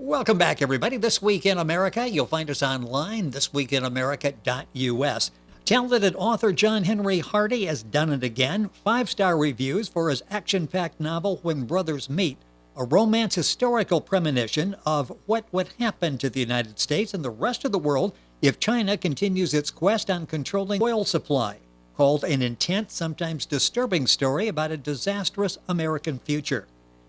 Welcome back, everybody. This Week in America, you'll find us online, thisweekinamerica.us. Talented author John Henry Hardy has done it again. 5-star reviews for his action-packed novel, When Brothers Meet, a romance historical premonition of what would happen to the United States and the rest of the world if China continues its quest on controlling oil supply. Called an intense, sometimes disturbing story about a disastrous American future.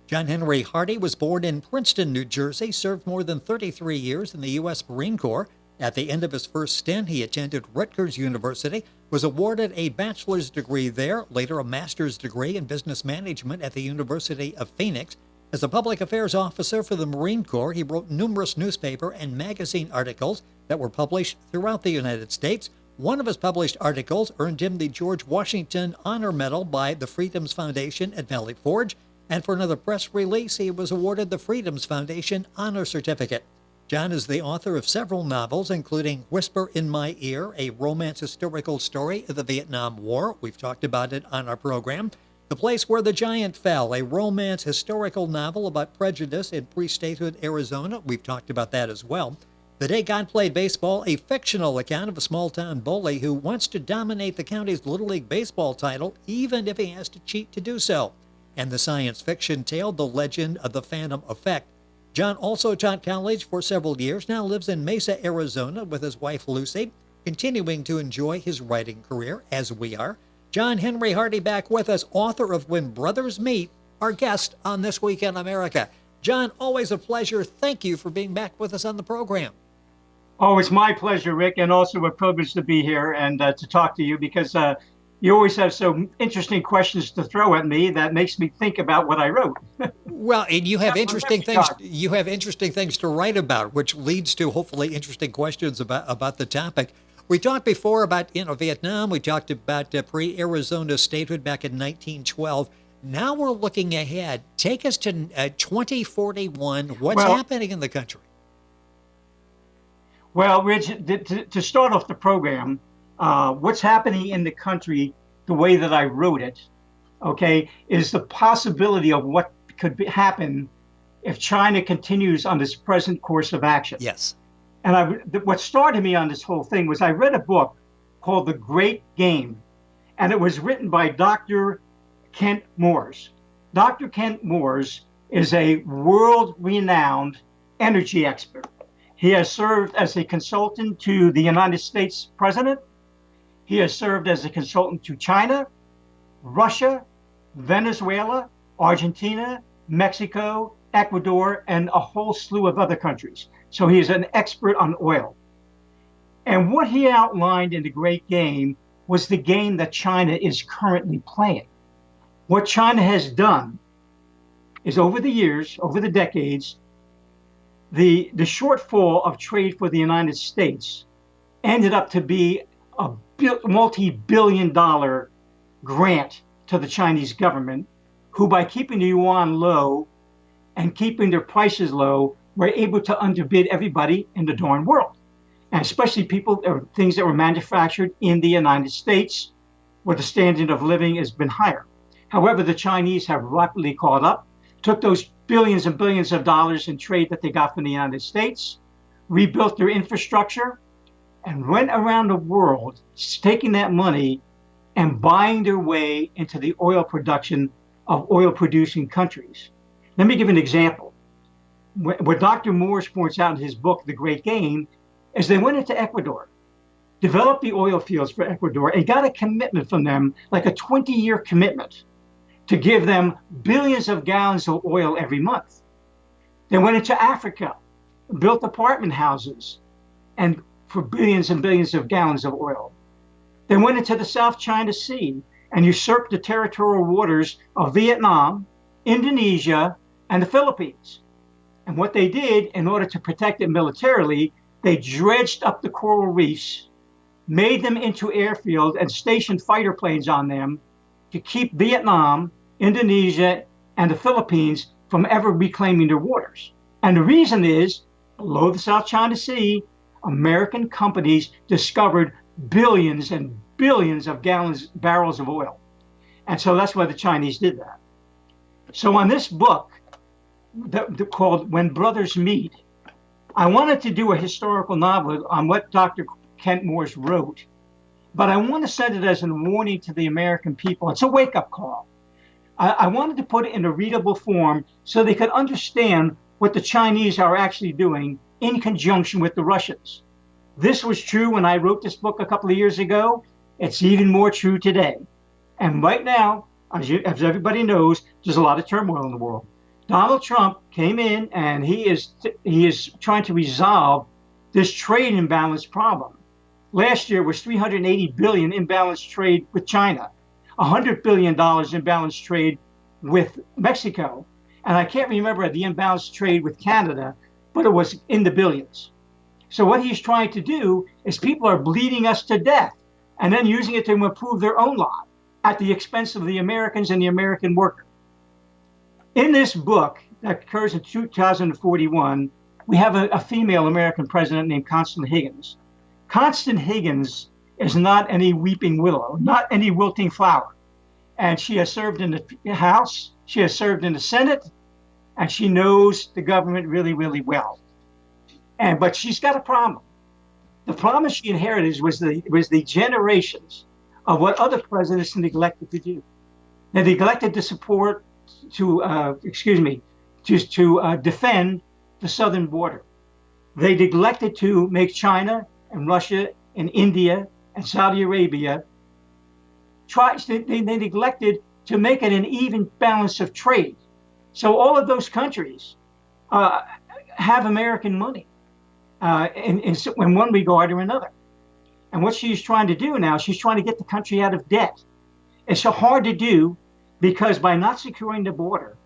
John Henry Hardy was born in Princeton, New Jersey, served more than 33 years in the U.S. Marine Corps. At the end of his first stint, he attended Rutgers University, was awarded a bachelor's degree there, later a master's degree in business management at the University of Phoenix. As a public affairs officer for the Marine Corps, he wrote numerous newspaper and magazine articles that were published throughout the United States. One of his published articles earned him the George Washington Honor Medal by the Freedoms Foundation at Valley Forge. And for another press release, he was awarded the Freedoms Foundation Honor Certificate. John is the author of several novels, including Whisper in My Ear, a romance historical story of the Vietnam War. We've talked about it on our program. The Place Where the Giant Fell, a romance historical novel about prejudice in pre-statehood Arizona. We've talked about that as well. The Day God Played Baseball, a fictional account of a small-town bully who wants to dominate the county's Little League Baseball title, even if he has to cheat to do so. And the science fiction tale, The Legend of the Phantom Effect. John also taught college for several years, now lives in Mesa, Arizona with his wife Lucy, continuing to enjoy his writing career, as we are. John Henry Hardy back with us, author of When Brothers Meet, our guest on This Week in America. John, always a pleasure. Thank you for being back with us on the program. Oh, it's my pleasure, Rick, and also a privilege to be here and to talk to you because you always have some interesting questions to throw at me that makes me think about what I wrote. Well, and you have interesting things. You have interesting things to write about, which leads to hopefully interesting questions about the topic. We talked before about Vietnam. We talked about pre-Arizona statehood back in 1912. Now we're looking ahead. Take us to 2041. What's happening in the country? Well, Rich, to start off the program, what's happening in the country, the way that I wrote it, okay, is the possibility of what could happen if China continues on this present course of action. Yes. And what started me on this whole thing was I read a book called The Great Game, and it was written by Dr. Kent Moores. Dr. Kent Moores is a world-renowned energy expert. He has served as a consultant to the United States president. He has served as a consultant to China, Russia, Venezuela, Argentina, Mexico, Ecuador, and a whole slew of other countries. So he is an expert on oil. And what he outlined in The Great Game was the game that China is currently playing. What China has done is over the years, over the decades, the shortfall of trade for the United States ended up to be a multi-billion-dollar grant to the Chinese government, who by keeping the yuan low and keeping their prices low, were able to underbid everybody in the darn world, and especially things that were manufactured in the United States, where the standard of living has been higher. However, the Chinese have rapidly caught up, took those billions and billions of dollars in trade that they got from the United States, rebuilt their infrastructure, and went around the world taking that money and buying their way into the oil production of oil-producing countries. Let me give an example. What Dr. Moores points out in his book, The Great Game, is they went into Ecuador, developed the oil fields for Ecuador, and got a commitment from them, like a 20-year commitment, to give them billions of gallons of oil every month. They went into Africa, built apartment houses, and for billions and billions of gallons of oil. They went into the South China Sea and usurped the territorial waters of Vietnam, Indonesia, and the Philippines. And what they did, in order to protect it militarily, they dredged up the coral reefs, made them into airfields, and stationed fighter planes on them to keep Vietnam, Indonesia, and the Philippines from ever reclaiming their waters. And the reason is, below the South China Sea, American companies discovered billions and billions of barrels of oil. And so that's why the Chinese did that. So on this book, called When Brothers Meet. I wanted to do a historical novel on what Dr. Kent Morse wrote, but I want to send it as a warning to the American people. It's a wake up call. I wanted to put it in a readable form so they could understand what the Chinese are actually doing in conjunction with the Russians. This was true when I wrote this book a couple of years ago. It's even more true today. And right now, as everybody knows, there's a lot of turmoil in the world. Donald Trump came in and he is trying to resolve this trade imbalance problem. Last year was 380 billion imbalance trade with China, $100 billion imbalance trade with Mexico. And I can't remember the imbalance trade with Canada, but it was in the billions. So what he's trying to do is people are bleeding us to death and then using it to improve their own lot at the expense of the Americans and the American worker. In this book that occurs in 2041, we have a female American president named Constance Higgins. Constance Higgins is not any weeping willow, not any wilting flower. And she has served in the House, she has served in the Senate, and she knows the government really, really well. But she's got a problem. The problem she inherited was the generations of what other presidents neglected to do. They neglected to support, to defend the southern border. They neglected to make China and Russia and India and Saudi Arabia they neglected to make it an even balance of trade. So all of those countries have American money in one regard or another. And what she's trying to do now, she's trying to get the country out of debt. It's so hard to do because by not securing the border,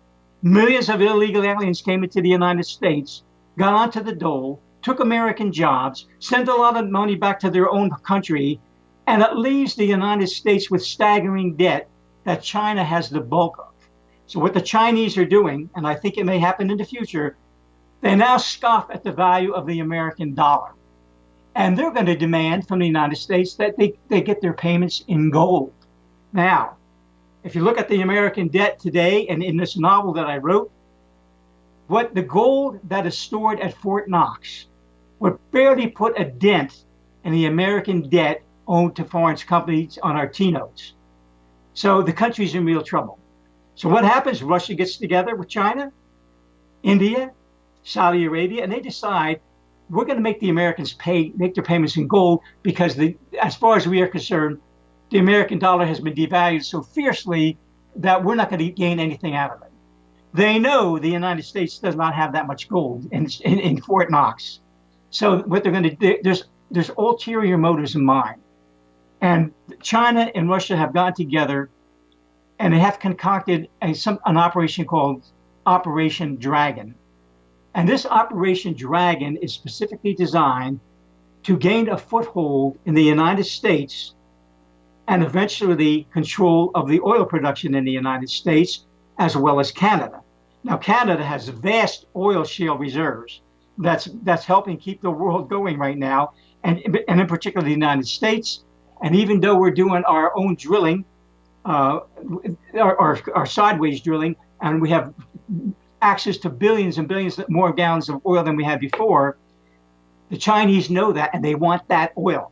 millions of illegal aliens came into the United States, got onto the dole, took American jobs, sent a lot of money back to their own country, and it leaves the United States with staggering debt that China has the bulk of. So what the Chinese are doing, and I think it may happen in the future, they now scoff at the value of the American dollar. And they're going to demand from the United States that they get their payments in gold. Now, if you look at the American debt today and in this novel that I wrote, what the gold that is stored at Fort Knox would barely put a dent in the American debt owed to foreign companies on our T-notes. So the country's in real trouble. So what happens? Russia gets together with China, India, Saudi Arabia, and they decide we're going to make the Americans make their payments in gold because as far as we are concerned, the American dollar has been devalued so fiercely that we're not going to gain anything out of it. They know the United States does not have that much gold in Fort Knox. So what they're going to do, there's ulterior motives in mind. And China and Russia have gotten together and they have concocted an operation called Operation Dragon. And this Operation Dragon is specifically designed to gain a foothold in the United States and eventually control of the oil production in the United States as well as Canada. Now, Canada has vast oil shale reserves that's helping keep the world going right now, and in particular the United States. And even though we're doing our own drilling, our sideways drilling, and we have access to billions and billions more gallons of oil than we had before, the Chinese know that and they want that oil.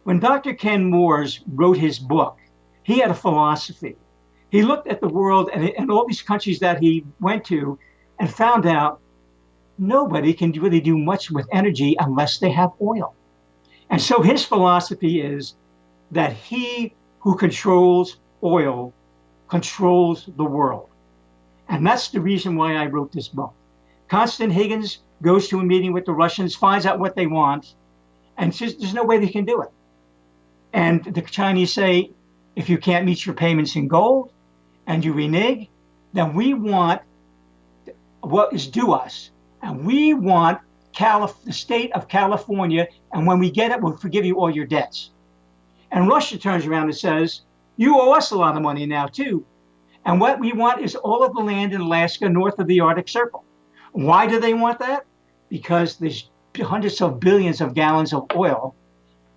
When Dr. Ken Morse wrote his book, he had a philosophy. He looked at the world and all these countries that he went to and found out nobody can really do much with energy unless they have oil. And so his philosophy is that he who controls oil controls the world. And that's the reason why I wrote this book. Constance Higgins goes to a meeting with the Russians, finds out what they want, and says there's no way they can do it. And the Chinese say, if you can't meet your payments in gold and you renege, then we want what is due us. And we want the state of California, and when we get it, we'll forgive you all your debts. And Russia turns around and says, you owe us a lot of money now, too. And what we want is all of the land in Alaska north of the Arctic Circle. Why do they want that? Because there's hundreds of billions of gallons of oil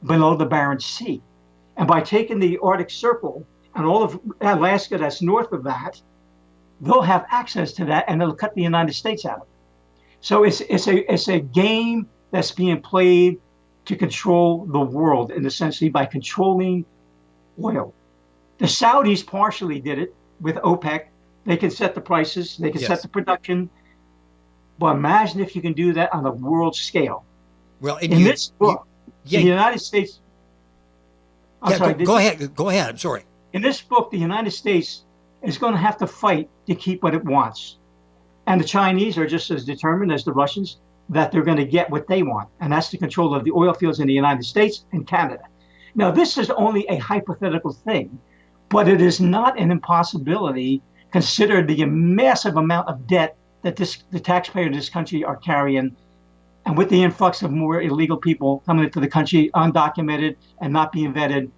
below the Barents Sea. And by taking the Arctic Circle and all of Alaska that's north of that, they'll have access to that and they'll cut the United States out of it. So it's a game that's being played to control the world, and essentially by controlling oil. The Saudis partially did it with OPEC. They can set the prices, they can set the production. But imagine if you can do that on a world scale. Well, and in this book, the United States. Go ahead. Go ahead. I'm sorry. In this book, the United States is going to have to fight to keep what it wants. And the Chinese are just as determined as the Russians that they're going to get what they want. And that's the control of the oil fields in the United States and Canada. Now, this is only a hypothetical thing, but it is not an impossibility considering the massive amount of debt that the taxpayers of this country are carrying. And with the influx of more illegal people coming into the country, undocumented and not being vetted,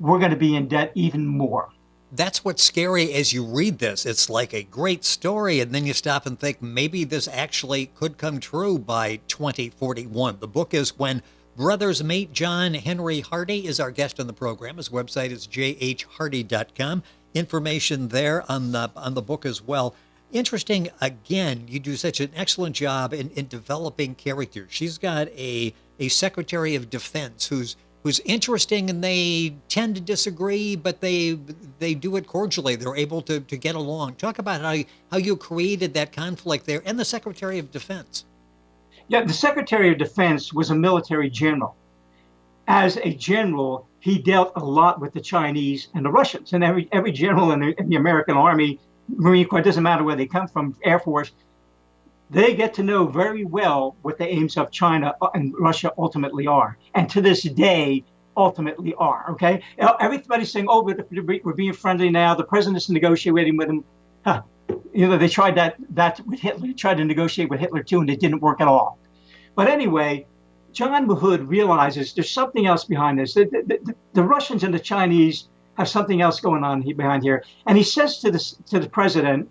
we're going to be in debt even more. That's what's scary as you read this. It's like a great story, and then you stop and think maybe this actually could come true by 2041. The book is When Brothers Meet. John Henry Hardy is our guest on the program. His website is jhhardy.com. Information there on the book as well. Interesting, again, you do such an excellent job in developing characters. She's got a Secretary of Defense who's interesting, and they tend to disagree, but they do it cordially. They're able to get along. Talk about how you created that conflict there, and the Secretary of Defense. Yeah, the Secretary of Defense was a military general. As a general, he dealt a lot with the Chinese and the Russians, and every general in the American Army, Marine Corps, doesn't matter where they come from, Air Force, they get to know very well what the aims of China and Russia ultimately are, and to this day ultimately are. Okay, everybody's saying, "Oh, we're being friendly now." The president's negotiating with them. They tried that with Hitler. They tried to negotiate with Hitler too, and it didn't work at all. But anyway, John Mahood realizes there's something else behind this. The Russians and the Chinese have something else going on behind here, and he says to the president,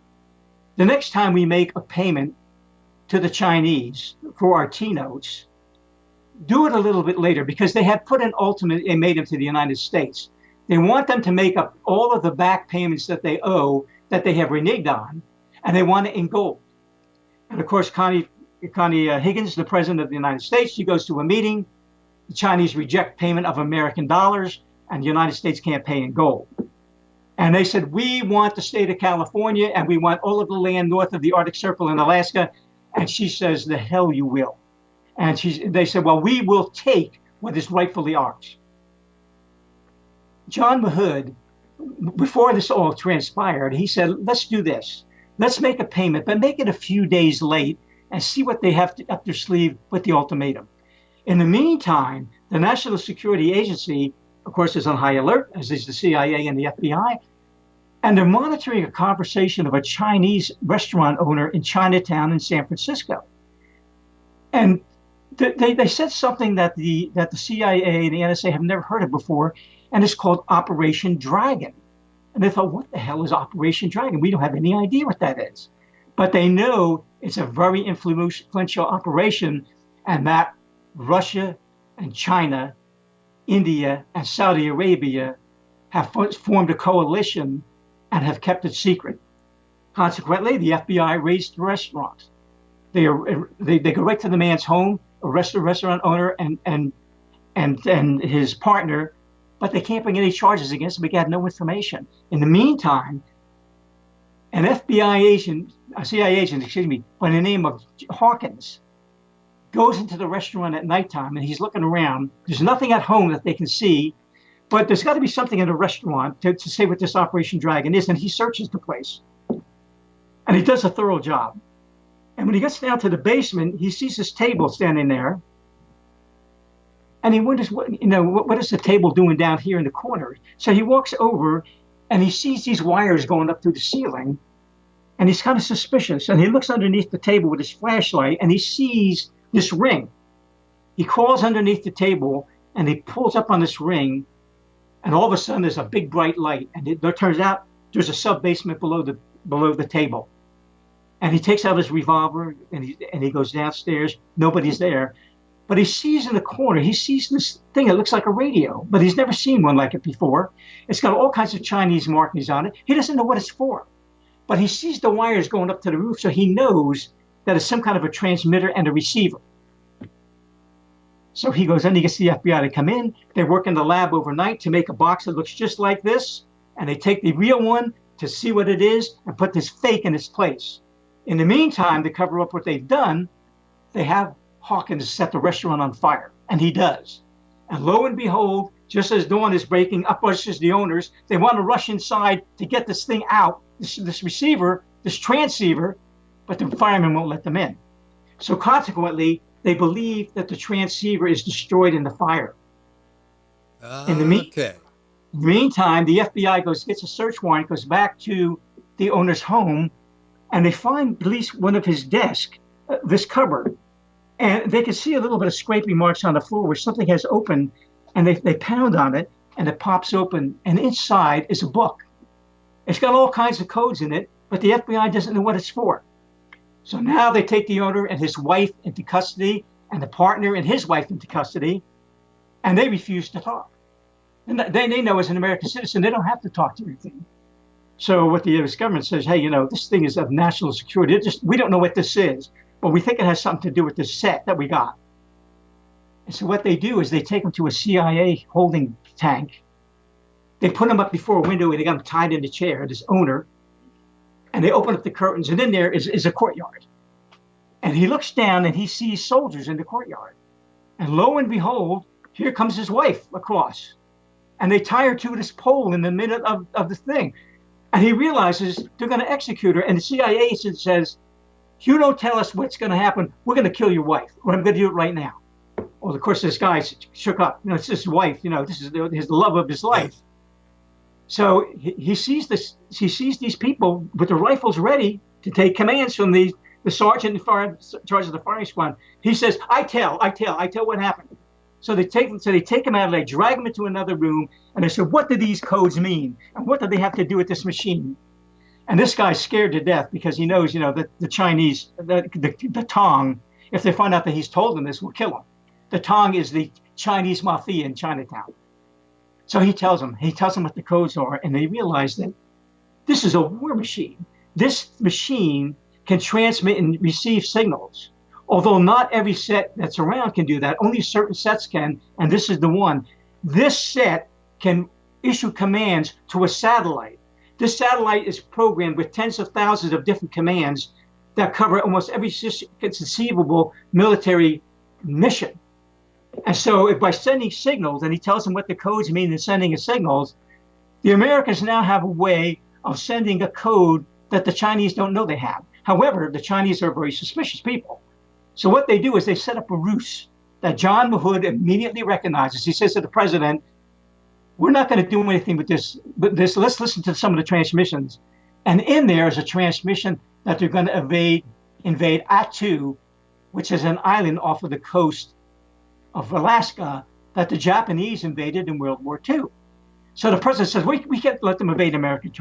"The next time we make a payment to the Chinese for our T-notes, do it a little bit later," because they had put an ultimatum to the United States. They want them to make up all of the back payments that they owe, that they have reneged on, and they want it in gold. And of course, Connie Higgins, the president of the United States, she goes to a meeting. The Chinese reject payment of American dollars, and the United States can't pay in gold. And they said, "We want the state of California, and we want all of the land north of the Arctic Circle in Alaska." And she says, "The hell you will." And they said, "Well, we will take what is rightfully ours." John Mahood, before this all transpired, he said, "Let's do this. Let's make a payment, but make it a few days late and see what they have up their sleeve with the ultimatum." In the meantime, the National Security Agency, of course, is on high alert, as is the CIA and the FBI. And they're monitoring a conversation of a Chinese restaurant owner in Chinatown in San Francisco. And they said something that the CIA and the NSA have never heard of before, and it's called Operation Dragon. And they thought, what the hell is Operation Dragon? We don't have any idea what that is. But they know it's a very influential operation, and that Russia and China, India and Saudi Arabia have formed a coalition and have kept it secret. Consequently, the FBI raids the restaurant. They go right to the man's home, arrest the restaurant owner and his partner, but they can't bring any charges against them. We got no information. In the meantime, an CIA agent, by the name of Hawkins, goes into the restaurant at nighttime, and he's looking around. There's nothing at home that they can see, but there's got to be something in the restaurant to say what this Operation Dragon is, and he searches the place. And he does a thorough job. And when he gets down to the basement, he sees this table standing there, and he wonders, what is the table doing down here in the corner? So he walks over, and he sees these wires going up through the ceiling, and he's kind of suspicious. And he looks underneath the table with his flashlight, and he sees this ring. He crawls underneath the table, and he pulls up on this ring, and all of a sudden there's a big bright light, and it turns out there's a sub-basement below the table. And he takes out his revolver, and he goes downstairs. Nobody's there. But he sees in the corner, he sees this thing that looks like a radio, but he's never seen one like it before. It's got all kinds of Chinese markings on it. He doesn't know what it's for. but he sees the wires going up to the roof, so he knows that it's some kind of a transmitter and a receiver. So he goes in, he gets the FBI to come in. They work in the lab overnight to make a box that looks just like this, and they take the real one to see what it is and put this fake in its place. In the meantime, to cover up what they've done, they have Hawkins set the restaurant on fire, and he does. And lo and behold, just as dawn is breaking, up rushes the owners. They want to rush inside to get this thing out, this receiver, this transceiver, but the firemen won't let them in. So consequently, they believe that the transceiver is destroyed in the fire. In the meantime, the FBI gets a search warrant, goes back to the owner's home, and they find at least one of his desks, this cupboard. And they can see a little bit of scraping marks on the floor where something has opened, and they pound on it, and it pops open, and inside is a book. It's got all kinds of codes in it, but the FBI doesn't know what it's for. So now they take the owner and his wife into custody, and the partner and his wife into custody, and they refuse to talk. And they know as an American citizen, they don't have to talk to anything. So what the U.S. government says, hey, this thing is of national security. We don't know what this is, but we think it has something to do with this set that we got. And so what they do is they take them to a CIA holding tank. They put them up before a window, and they got them tied in a chair, this owner, and they open up the curtains, and in there is a courtyard. And he looks down, and he sees soldiers in the courtyard. And lo and behold, here comes his wife across. And they tie her to this pole in the middle of the thing. And he realizes they're going to execute her. And the CIA agent says, you don't tell us what's going to happen, we're going to kill your wife, or I'm going to do it right now. Well, of course, this guy shook up. It's his wife. This is the love of his life. So he sees this. He sees these people with their rifles ready to take commands from the sergeant in charge of the firing squad. He says, I tell what happened. So they take him out, they drag him into another room, and they said, what do these codes mean? And what do they have to do with this machine? And this guy's scared to death because he knows, that the Chinese, the Tong, if they find out that he's told them this, will kill him. The Tong is the Chinese mafia in Chinatown. So he tells them what the codes are, and they realize that this is a war machine. This machine can transmit and receive signals. Although not every set that's around can do that, only certain sets can, and this is the one. This set can issue commands to a satellite. This satellite is programmed with tens of thousands of different commands that cover almost every conceivable military mission. And so by sending signals, and he tells them what the codes mean in sending signals, the Americans now have a way of sending a code that the Chinese don't know they have. However, the Chinese are very suspicious people. So what they do is they set up a ruse that John Mahood immediately recognizes. He says to the president, we're not going to do anything with this. Let's listen to some of the transmissions. And in there is a transmission that they're going to invade Attu, which is an island off of the coast of Alaska that the Japanese invaded in World War II. So the president says, we can't let them invade American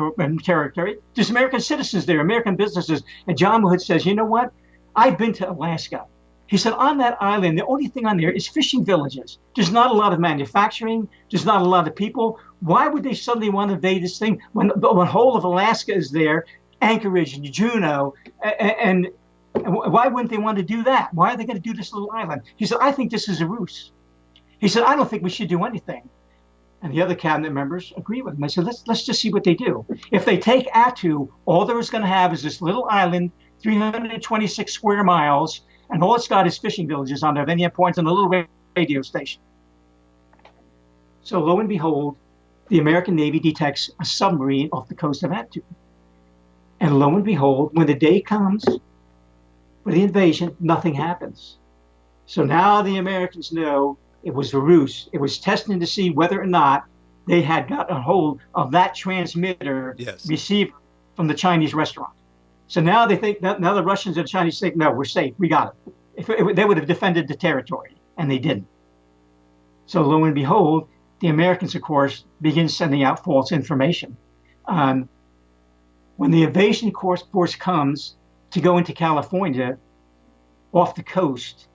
territory. There's American citizens there, American businesses. And John Mahood says, you know what? I've been to Alaska. He said, on that island, the only thing on there is fishing villages. There's not a lot of manufacturing. There's not a lot of people. Why would they suddenly want to invade this thing when the whole of Alaska is there, Anchorage and Juneau, and why wouldn't they want to do that? Why are they going to do this little island? He said, I think this is a ruse. He said, I don't think we should do anything. And the other cabinet members agree with him. They said, let's just see what they do. If they take Attu, all they're going to have is this little island, 326 square miles, and all it's got is fishing villages on there, then points on a little radio station. So lo and behold, the American Navy detects a submarine off the coast of Attu. And lo and behold, when the day comes for the invasion, nothing happens. So now the Americans know it was a ruse. It was testing to see whether or not they had got a hold of that transmitter receiver from the Chinese restaurant. So now they think that now the Russians and the Chinese think, no, we're safe. We got it. They would have defended the territory, and they didn't. So lo and behold, the Americans, of course, begin sending out false information. When the invasion force comes to go into California off the coast,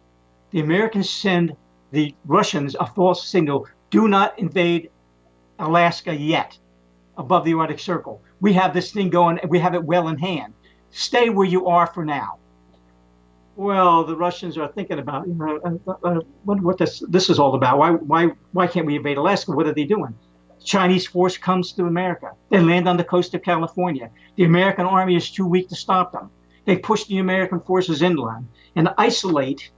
the Americans send the Russians a false signal: do not invade Alaska yet, above the Arctic Circle. We have this thing going. We have it well in hand. Stay where you are for now. Well, the Russians are thinking about, what this is all about. Why can't we invade Alaska? What are they doing? Chinese force comes to America. They land on the coast of California. The American army is too weak to stop them. They push the American forces inland and isolate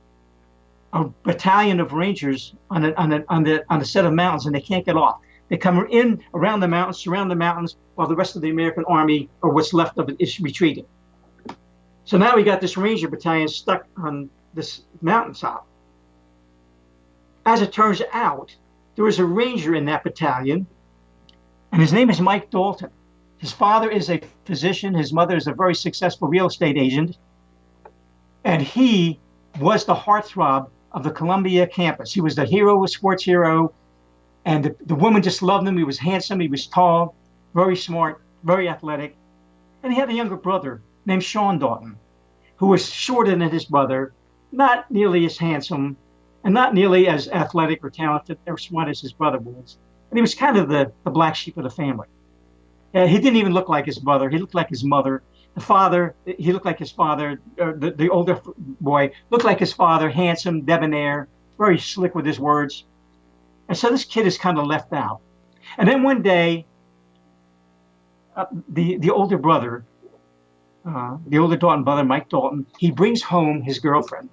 a battalion of Rangers on a set of mountains, and they can't get off. They come in around the mountains, surround the mountains, while the rest of the American army, or what's left of it, is retreating. So now we got this Ranger battalion stuck on this mountaintop. As it turns out, there was a Ranger in that battalion, and his name is Mike Dalton. His father is a physician. His mother is a very successful real estate agent. And he was the heartthrob of the Columbia campus. He was the hero, a sports hero. And the woman just loved him. He was handsome. He was tall, very smart, very athletic. And he had a younger brother named Sean Dalton, who was shorter than his brother, not nearly as handsome, and not nearly as athletic or talented or smart as his brother was. And he was kind of the black sheep of the family. He didn't even look like his brother. He looked like his mother. The father, he looked like his father. The older boy looked like his father, handsome, debonair, very slick with his words. And so this kid is kind of left out. And then one day, the older brother, the older Dalton brother, Mike Dalton, he brings home his girlfriend.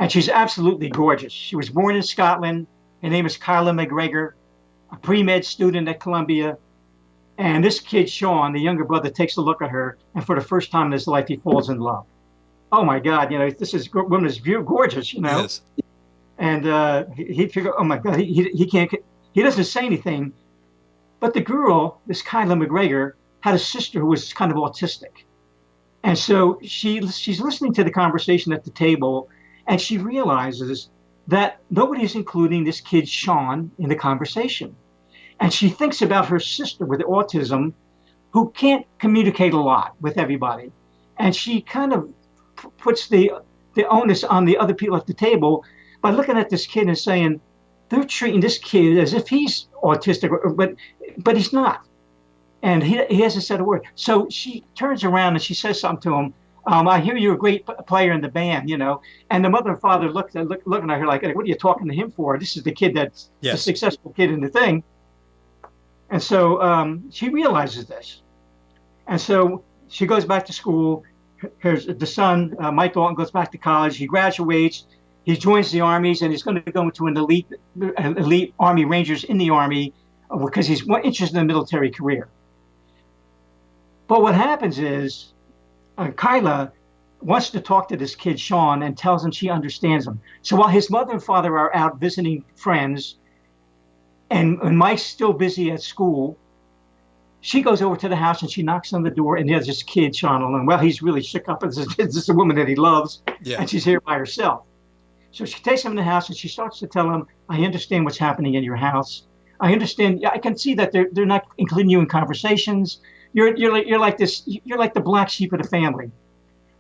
And she's absolutely gorgeous. She was born in Scotland. Her name is Kyla McGregor, a pre-med student at Columbia. And this kid, Sean, the younger brother, takes a look at her, and for the first time in his life, he falls in love. Oh my God, this woman is gorgeous, Yes. And he figured, oh my God, he can't, he doesn't say anything. But the girl, this Kyla McGregor, had a sister who was kind of autistic. And so she's listening to the conversation at the table, and she realizes that nobody's including this kid, Sean, in the conversation. And she thinks about her sister with autism, who can't communicate a lot with everybody. And she kind of puts the onus on the other people at the table by looking at this kid and saying, they're treating this kid as if he's autistic, but he's not. And he hasn't said a word. So she turns around and she says something to him. I hear you're a great player in the band, And the mother and father looking at her like, what are you talking to him for? This is the kid that's the successful kid in the thing. And so she realizes this. And so she goes back to school. The son, Mike Dalton, goes back to college. He graduates. He joins the armies, and he's going to go into an elite Army Rangers in the Army because he's more interested in a military career. But what happens is Kyla wants to talk to this kid, Sean, and tells him she understands him. So while his mother and father are out visiting friends, and Mike's still busy at school, she goes over to the house and she knocks on the door, and there's this kid, Sean, alone. Well, he's really shook up. This is a woman that he loves, and she's here by herself. So she takes him in the house and she starts to tell him, I understand what's happening in your house. I understand. I can see that they're not including you in conversations. You're like this. You're like the black sheep of the family.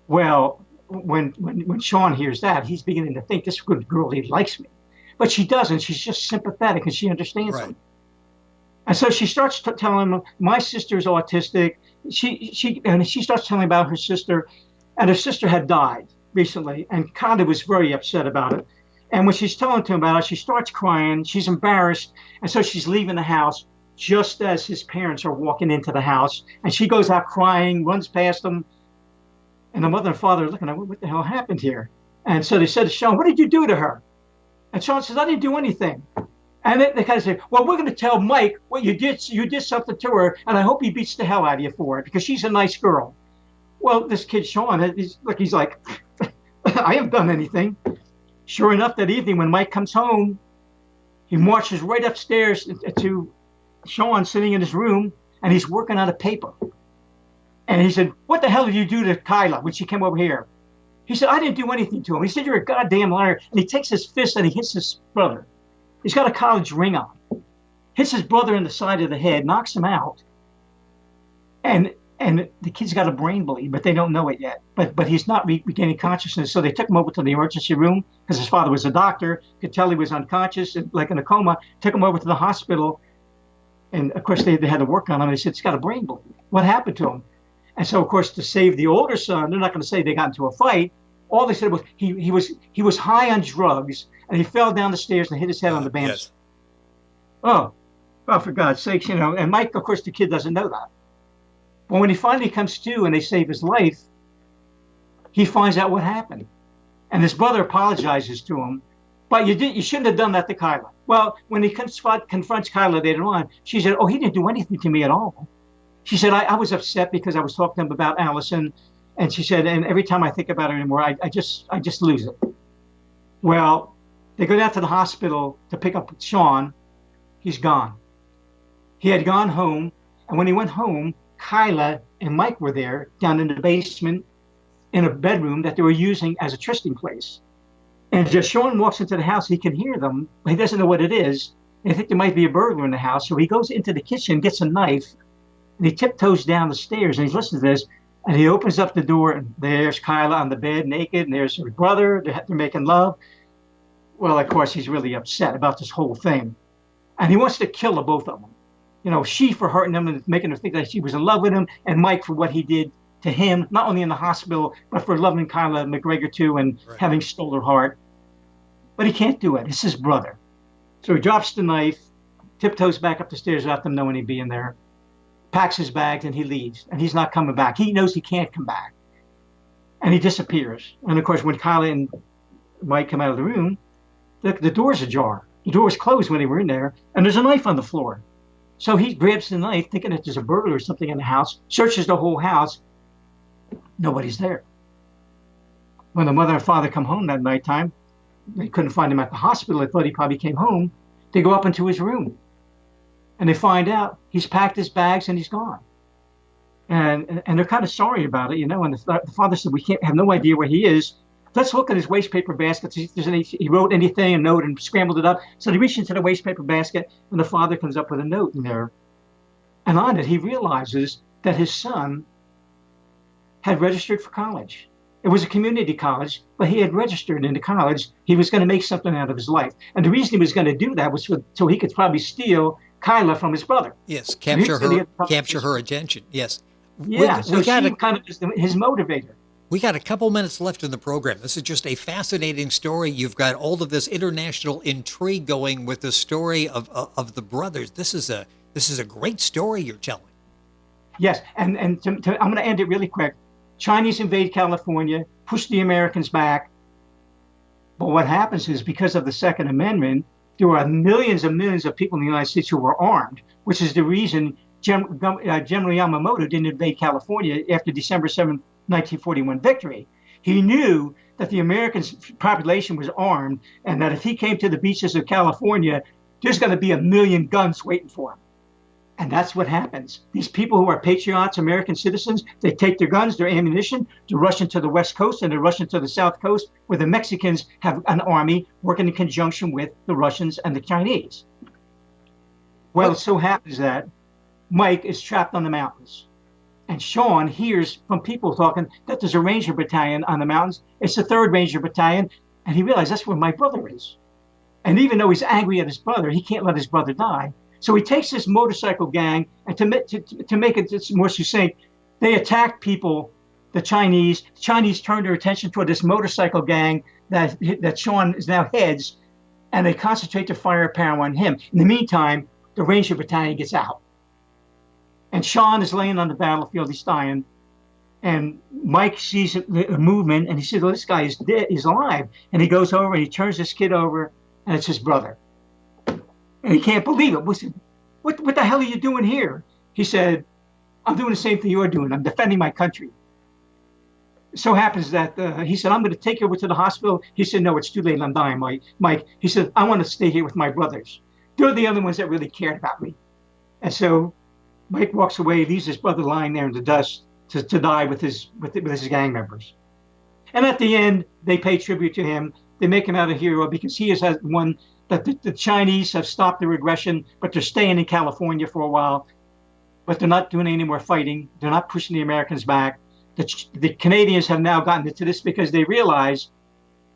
Well, when Sean hears that, he's beginning to think this good girl, he likes me. But she doesn't. She's just sympathetic, and she understands him. And so she starts telling him, my sister's autistic. She starts telling about her sister, and her sister had died recently, and Conda was very upset about it. And when she's telling him about it, she starts crying. She's embarrassed, and so she's leaving the house just as his parents are walking into the house. And she goes out crying, runs past them, and the mother and father are looking at her, what the hell happened here? And so they said to Sean, what did you do to her? And Sean says, I didn't do anything. And they kind of say, well, we're going to tell Mike what you did. You did something to her, and I hope he beats the hell out of you for it because she's a nice girl. Well, this kid, Sean, he's like, I haven't done anything. Sure enough, that evening when Mike comes home, he marches right upstairs to Sean sitting in his room, and he's working on a paper. And he said, what the hell did you do to Kyla when she came over here? He said, I didn't do anything to him. He said, you're a goddamn liar. And he takes his fist and he hits his brother. He's got a college ring on. Hits his brother in the side of the head, knocks him out. And the kid's got a brain bleed, but they don't know it yet. But he's not regaining consciousness. So they took him over to the emergency room because his father was a doctor, could tell he was unconscious, like in a coma, took him over to the hospital. And of course, they had to work on him. They said, he's got a brain bleed. What happened to him? And so, of course, to save the older son, they're not going to say they got into a fight. All they said was he was high on drugs and he fell down the stairs and hit his head on the banister. Yes. Oh, for God's sakes, And Mike, of course, the kid doesn't know that. But when he finally comes to and they save his life, he finds out what happened. And his brother apologizes to him. But you shouldn't have done that to Kyla. Well, when he confronts Kyla later on, she said, oh, he didn't do anything to me at all. She said, I was upset because I was talking to him about Allison. And she said, and every time I think about her anymore, I just lose it. Well, they go down to the hospital to pick up Sean. He's gone. He had gone home. And when he went home, Kyla and Mike were there down in the basement in a bedroom that they were using as a trysting place. And as Sean walks into the house, he can hear them, but he doesn't know what it is. They think there might be a burglar in the house. So he goes into the kitchen, gets a knife, and he tiptoes down the stairs, and he's listening to this, and he opens up the door, and there's Kyla on the bed, naked, and there's her brother. They're making love. Well, of course, he's really upset about this whole thing. And he wants to kill the both of them. She for hurting him and making her think that she was in love with him, and Mike for what he did to him, not only in the hospital, but for loving Kyla McGregor too and having stole her heart. But he can't do it. It's his brother. So he drops the knife, tiptoes back up the stairs without them knowing he'd be in there, packs his bags, and he leaves. And he's not coming back. He knows he can't come back. And he disappears. And of course, when Kyla and Mike come out of the room, the door's ajar. The door was closed when they were in there, and there's a knife on the floor. So he grabs the knife, thinking that there's a burglar or something in the house, searches the whole house. Nobody's there. When the mother and father come home that nighttime, they couldn't find him at the hospital. They thought he probably came home. They go up into his room, and they find out he's packed his bags and he's gone. And they're kind of sorry about it, And the father said, we have no idea where he is. Let's look at his waste paper basket. He wrote anything, a note, and scrambled it up. So they reach into the waste paper basket, and the father comes up with a note in there. And on it, he realizes that his son had registered for college. It was a community college, but he had registered into college. He was going to make something out of his life. And the reason he was going to do that was so he could probably steal Kyla from his brother. Yes, capture her attention. Yes. Yeah, so she kind of is his motivator. We got a couple minutes left in the program. This is just a fascinating story. You've got all of this international intrigue going with the story of the brothers. This is a great story you're telling. Yes, and I'm going to end it really quick. Chinese invade California, push the Americans back. But what happens is because of the Second Amendment, there are millions and millions of people in the United States who were armed, which is the reason General Yamamoto didn't invade California after December 7th, 1941 victory. He knew that the American population was armed and that if he came to the beaches of California, there's going to be 1 million guns waiting for him. And that's what happens. These people who are patriots, American citizens, they take their guns, their ammunition, to rush into the West Coast and to rush into the South Coast, where the Mexicans have an army working in conjunction with the Russians and the Chinese. Well, it so happens that Mike is trapped on the mountains. And Sean hears from people talking that there's a Ranger battalion on the mountains. It's the 3rd Ranger Battalion. And he realizes that's where my brother is. And even though he's angry at his brother, he can't let his brother die. So he takes this motorcycle gang, and to make it more succinct, they attack people, the Chinese. The Chinese turn their attention toward this motorcycle gang that Sean is now heads, and they concentrate their firepower on him. In the meantime, the Ranger Battalion gets out. And Sean is laying on the battlefield, he's dying. And Mike sees the movement, and he says, well, this guy is dead, he's alive. And he goes over, and he turns this kid over, and it's his brother. And he can't believe it. What the hell are you doing here? He said, I'm doing the same thing you're doing. I'm defending my country. It so happens that he said, I'm going to take you over to the hospital. He said, no, it's too late. I'm dying, Mike. He said, I want to stay here with my brothers. They're the other ones that really cared about me. And so Mike walks away, leaves his brother lying there in the dust to die with his gang members. And at the end, they pay tribute to him. They make him out a hero because he has one that the Chinese have stopped their aggression, but they're staying in California for a while. But they're not doing any more fighting. They're not pushing the Americans back. The Canadians have now gotten into this because they realize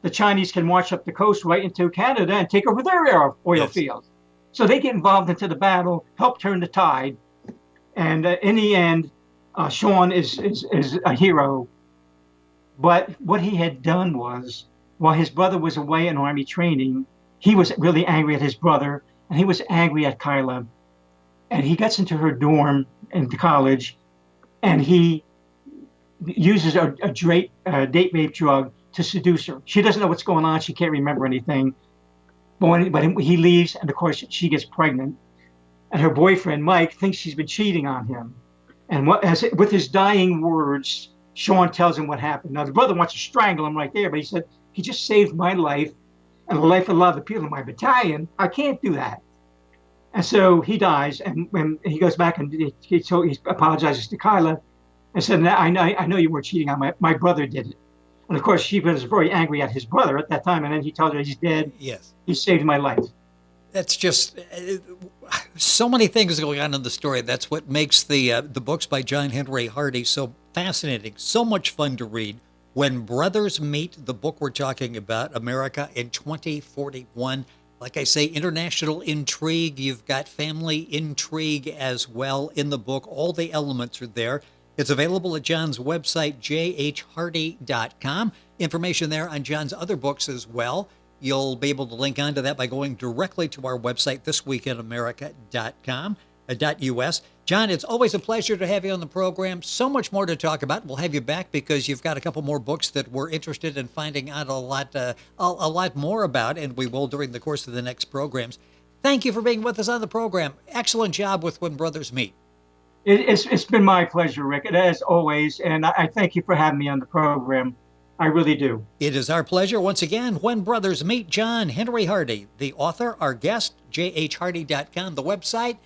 the Chinese can march up the coast right into Canada and take over their oil fields. So they get involved into the battle, help turn the tide, and in the end, Sean is a hero. But what he had done was, while his brother was away in army training, he was really angry at his brother, and he was angry at Kyla. And he gets into her dorm in the college, and he uses a date rape drug to seduce her. She doesn't know what's going on. She can't remember anything. But he leaves, and of course she gets pregnant. And her boyfriend Mike thinks she's been cheating on him. And with his dying words, Sean tells him what happened. Now the brother wants to strangle him right there, but he said he just saved my life and the life of a lot of the people in my battalion. I can't do that. And so he dies, and when he goes back and he apologizes to Kyla and said, I know you weren't cheating on my brother did it. And of course, she was very angry at his brother at that time, and then he tells her he's dead. Yes. He saved my life. That's just so many things going on in the story. That's what makes the books by John Henry Hardy so fascinating, so much fun to read. When Brothers Meet, the book we're talking about, America in 2041. Like I say, international intrigue. You've got family intrigue as well in the book. All the elements are there. It's available at John's website, jhhardy.com. Information there on John's other books as well. You'll be able to link onto that by going directly to our website, thisweekinamerica.com.us. John, it's always a pleasure to have you on the program. So much more to talk about. We'll have you back because you've got a couple more books that we're interested in finding out a lot more about, and we will during the course of the next programs. Thank you for being with us on the program. Excellent job with When Brothers Meet. It's been my pleasure, Rick, as always, and I thank you for having me on the program. I really do. It is our pleasure. Once again, When Brothers Meet, John Henry Hardy, the author, our guest, jhhardy.com, the website.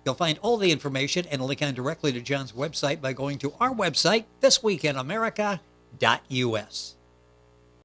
You'll find all the information and a link on directly to John's website by going to our website, thisweekinamerica.us.